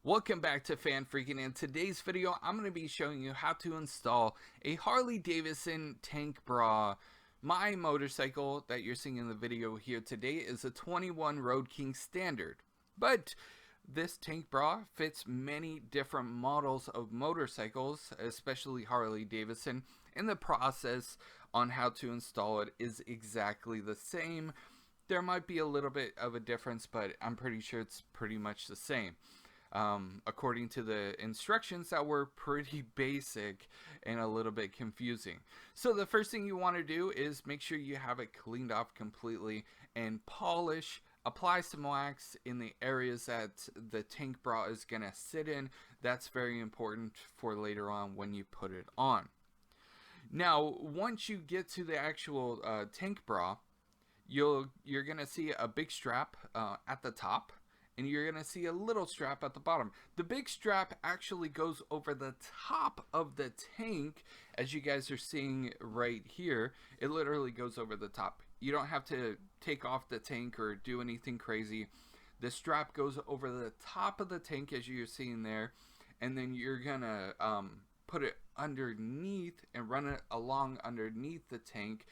Welcome back to Fan Freaking. In today's video, I'm going to be showing you how to install a Harley Davidson tank bra. My motorcycle that you're seeing in the video here today is a 21 Road King Standard, but this tank bra fits many different models of motorcycles, especially Harley Davidson, and the process on how to install it is exactly the same. There might be a little bit of a difference, but I'm pretty sure it's pretty much the same. According to the instructions that were pretty basic and a little bit confusing. So the first thing you want to do is make sure you have it cleaned off completely and polish. Apply some wax in the areas that the tank bra is going to sit in. That's very important for later on when you put it on. Now, once you get to the actual tank bra, you're going to see a big strap at the top, and you're going to see a little strap at the bottom. The big strap actually goes over the top of the tank, as you guys are seeing right here. It literally goes over the top. You don't have to take off the tank or do anything crazy. The strap goes over the top of the tank, as you're seeing there, and then you're going to put it underneath and run it along underneath the tank,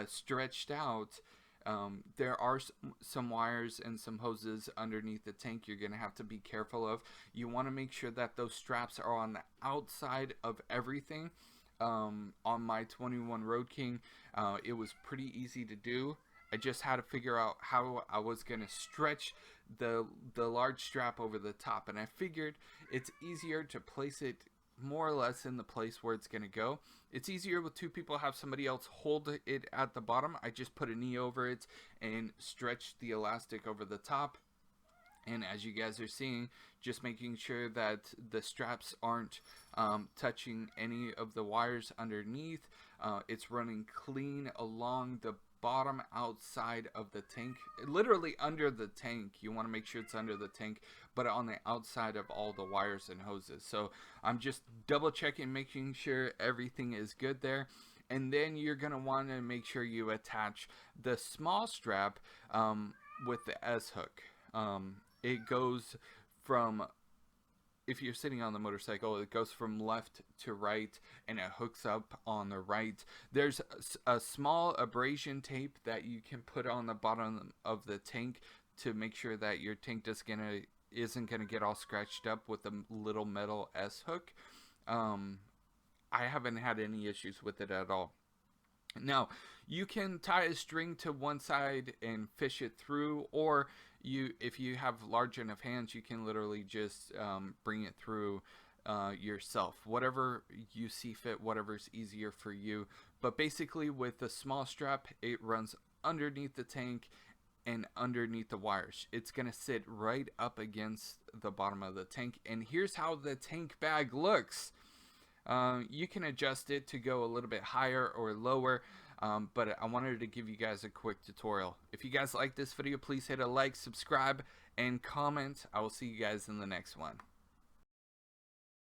stretched out. There are some wires and some hoses underneath the tank you're going to have to be careful of. You want to make sure that those straps are on the outside of everything. On my 21 Road King, it was pretty easy to do. I just had to figure out how I was going to stretch the large strap over the top, and I figured it's easier to place it more or less in the place where it's going to go. It's easier with two people, have somebody else hold it at the bottom. I just put a knee over it and stretch the elastic over the top. And as you guys are seeing, just making sure that the straps aren't touching any of the wires underneath. It's running clean along the bottom outside of the tank, literally under the tank. You want to make sure it's under the tank, but on the outside of all the wires and hoses. So I'm just double checking, making sure everything is good there. And then you're going to want to make sure you attach the small strap with the S hook. It goes from, if you're sitting on the motorcycle, it goes from left to right and it hooks up on the right. There's a small abrasion tape that you can put on the bottom of the tank to make sure that your tank isn't gonna get all scratched up with the little metal S hook. I haven't had any issues with it at all. Now, you can tie a string to one side and fish it through, or if you have large enough hands, you can literally just bring it through yourself. Whatever you see fit, whatever's easier for you. But basically, with the small strap, it runs underneath the tank and underneath the wires. It's going to sit right up against the bottom of the tank. And here's how the tank bag looks. You can adjust it to go a little bit higher or lower, but I wanted to give you guys a quick tutorial. If you guys like this video, please hit a like, subscribe, and comment. I will see you guys in the next one.